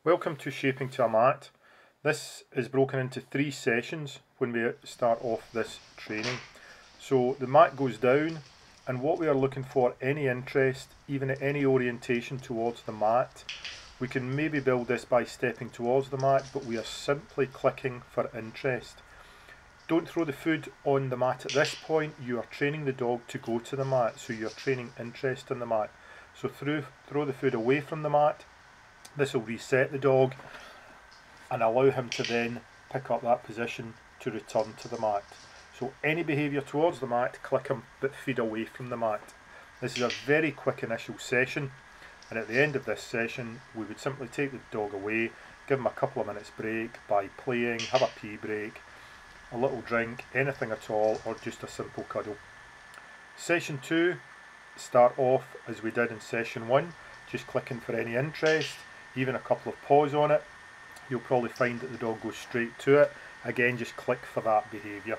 Welcome to Shaping to a Mat. This is broken into 3 sessions when we start off this training. So the mat goes down, and what we are looking for, any interest, even at any orientation towards the mat. We can maybe build this by stepping towards the mat, but we are simply clicking for interest. Don't throw the food on the mat at this point. You are training the dog to go to the mat, so you're training interest in the mat. So throw the food away from the mat. This will reset the dog and allow him to then pick up that position to return to the mat. So any behaviour towards the mat, click him, but feed away from the mat. This is a very quick initial session, and at the end of this session we would simply take the dog away, give him a couple of minutes break by playing, have a pee break, a little drink, anything at all, or just a simple cuddle. Session 2, start off as we did in session 1, just clicking for any interest, even a couple of paws on it. You'll probably find that the dog goes straight to it. Again, just click for that behaviour.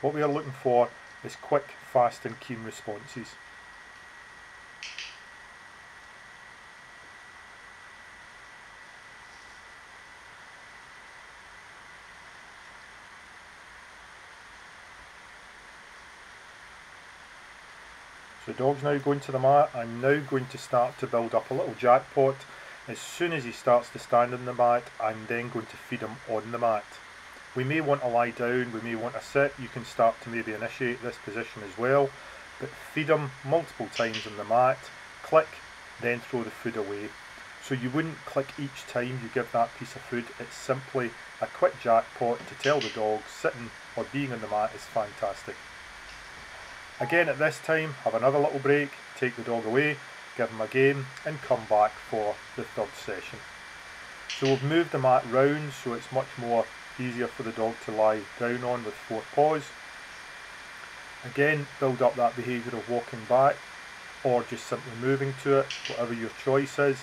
What we are looking for is quick, fast and keen responses. So the dog's now going to the mat. I'm now going to start to build up a little jackpot. As soon as he starts to stand on the mat, I'm then going to feed him on the mat. We may want to lie down, we may want to sit. You can start to maybe initiate this position as well, but feed him multiple times on the mat, click, then throw the food away. So you wouldn't click each time you give that piece of food. It's simply a quick jackpot to tell the dog sitting or being on the mat is fantastic. Again, at this time, have another little break, take the dog away, give him a game and come back for the third session. So we've moved the mat round so it's much more easier for the dog to lie down on with 4 paws. Again, build up that behaviour of walking back or just simply moving to it, whatever your choice is.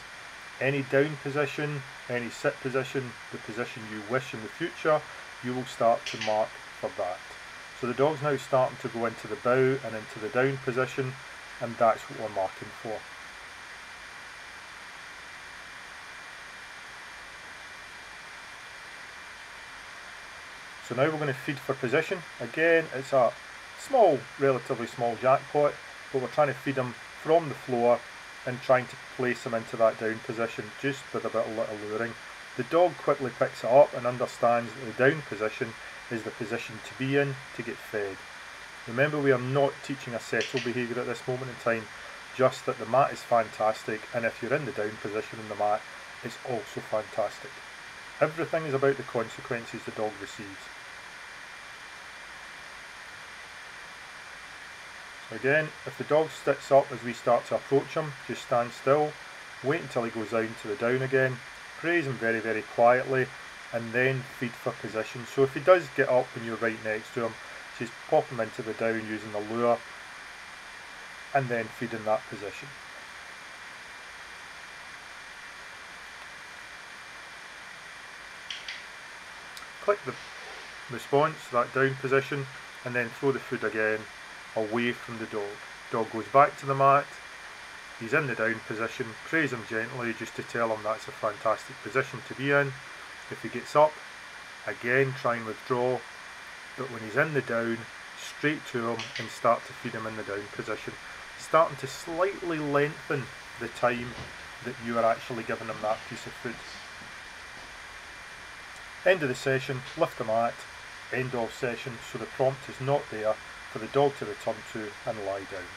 Any down position, any sit position, the position you wish in the future, you will start to mark for that. So the dog's now starting to go into the bow and into the down position, and that's what we're marking for. So now we're going to feed for position. Again, it's a small, relatively small jackpot, but we're trying to feed him from the floor and trying to place him into that down position just with a bit of little luring. The dog quickly picks it up and understands that the down position is the position to be in to get fed. Remember, we are not teaching a settle behaviour at this moment in time, just that the mat is fantastic, and if you're in the down position on the mat, it's also fantastic. Everything is about the consequences the dog receives. So again, if the dog sits up as we start to approach him, just stand still, wait until he goes down to the down again, praise him very, very quietly, and then feed for position. So if he does get up and you're right next to him, just pop him into the down using the lure and then feed in that position. Click the response, that down position, and then throw the food again away from the dog. Dog goes back to the mat, he's in the down position, praise him gently just to tell him that's a fantastic position to be in. If he gets up, again try and withdraw, but when he's in the down, straight to him and start to feed him in the down position, starting to slightly lengthen the time that you are actually giving him that piece of food. End of the session, lift the mat, end of session, so the prompt is not there for the dog to return to and lie down.